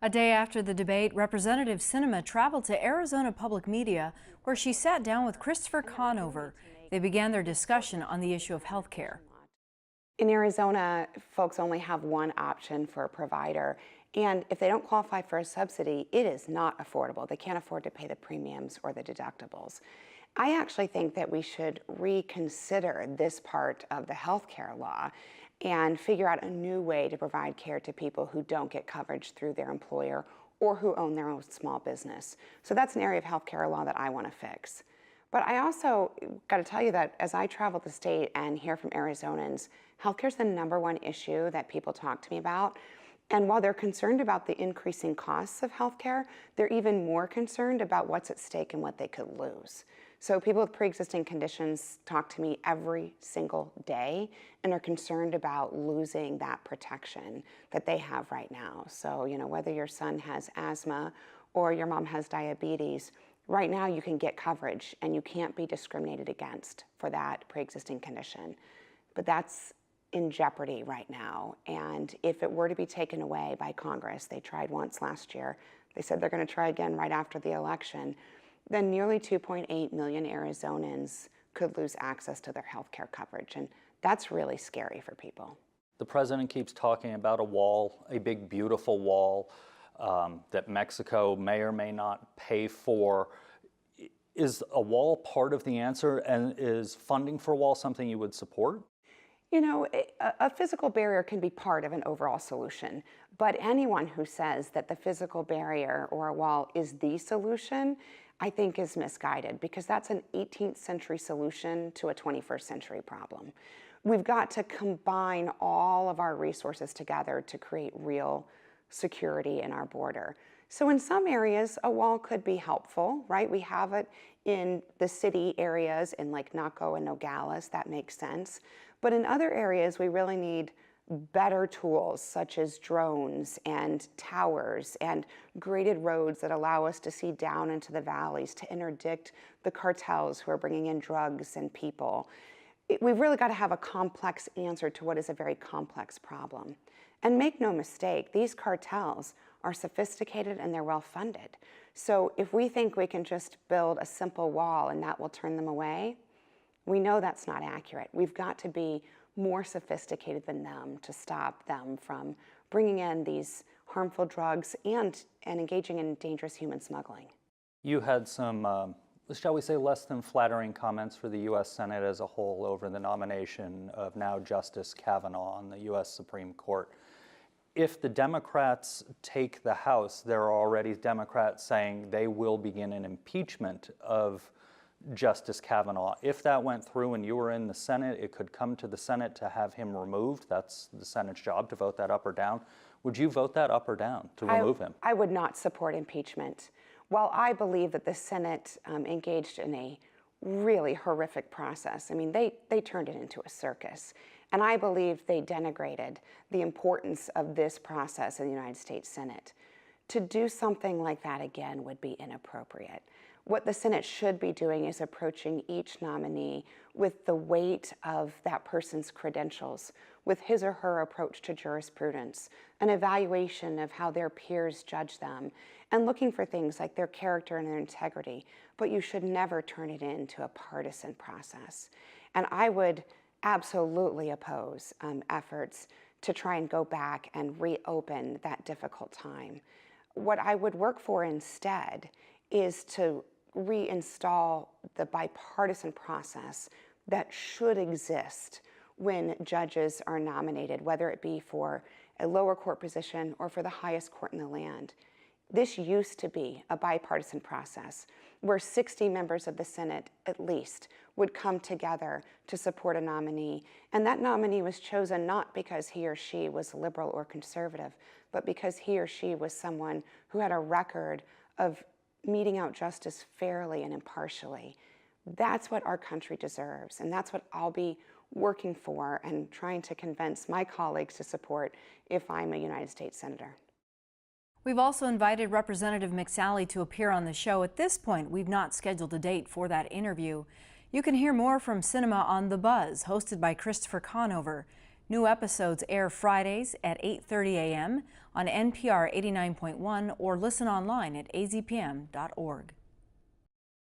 A day after the debate, Representative Sinema traveled to Arizona Public Media, where she sat down with Christopher Conover. They began their discussion on the issue of health care. In Arizona, folks only have one option for a provider, and if they don't qualify for a subsidy, it is not affordable. They can't afford to pay the premiums or the deductibles. I actually think that we should reconsider this part of the healthcare law and figure out a new way to provide care to people who don't get coverage through their employer or who own their own small business. So that's an area of healthcare law that I want to fix. But I also got to tell you that as I travel the state and hear from Arizonans, healthcare is the #1 issue that people talk to me about. And while they're concerned about the increasing costs of healthcare, they're even more concerned about what's at stake and what they could lose. So people with pre-existing conditions talk to me every single day and are concerned about losing that protection that they have right now. So, whether your son has asthma or your mom has diabetes, right now you can get coverage and you can't be discriminated against for that pre-existing condition. But that's in jeopardy right now. And if it were to be taken away by Congress, they tried once last year, they said they're going to try again right after the election, then nearly 2.8 million Arizonans could lose access to their health care coverage. And that's really scary for people. The president keeps talking about a wall, a big, beautiful wall that Mexico may or may not pay for. Is a wall part of the answer, and is funding for a wall something you would support? A physical barrier can be part of an overall solution, but anyone who says that the physical barrier or a wall is the solution, I think is misguided, because that's an 18th century solution to a 21st century problem. We've got to combine all of our resources together to create real security in our border. So in some areas, a wall could be helpful, right? We have it in the city areas in like Naco and Nogales, that makes sense. But in other areas, we really need better tools such as drones and towers and graded roads that allow us to see down into the valleys to interdict the cartels who are bringing in drugs and people. We've really got to have a complex answer to what is a very complex problem. And make no mistake, these cartels are sophisticated and they're well funded. So if we think we can just build a simple wall and that will turn them away, we know that's not accurate. We've got to be more sophisticated than them to stop them from bringing in these harmful drugs and engaging in dangerous human smuggling. You had some, shall we say, less than flattering comments for the U.S. Senate as a whole over the nomination of now Justice Kavanaugh on the U.S. Supreme Court. If the Democrats take the House, there are already Democrats saying they will begin an impeachment of Justice Kavanaugh. If that went through and you were in the Senate, it could come to the Senate to have him removed. That's the Senate's job to vote that up or down. Would you vote that up or down to remove him? I would not support impeachment. While I believe that the Senate engaged in a really horrific process, I mean, they turned it into a circus. And I believe they denigrated the importance of this process in the United States Senate. To do something like that again would be inappropriate. What the Senate should be doing is approaching each nominee with the weight of that person's credentials, with his or her approach to jurisprudence, an evaluation of how their peers judge them, and looking for things like their character and their integrity. But you should never turn it into a partisan process. And I would absolutely oppose efforts to try and go back and reopen that difficult time. What I would work for instead is to reinstall the bipartisan process that should exist when judges are nominated, whether it be for a lower court position or for the highest court in the land. This used to be a bipartisan process where 60 members of the Senate, at least, would come together to support a nominee. And that nominee was chosen not because he or she was liberal or conservative, but because he or she was someone who had a record of meting out justice fairly and impartially. That's what our country deserves, and that's what I'll be working for and trying to convince my colleagues to support if I'm a United States Senator. We've also invited Representative McSally to appear on the show. At this point, we've not scheduled a date for that interview. You can hear more from Sinema on The Buzz, hosted by Christopher Conover. New episodes air Fridays at 8:30 a.m. on NPR 89.1 or listen online at azpm.org.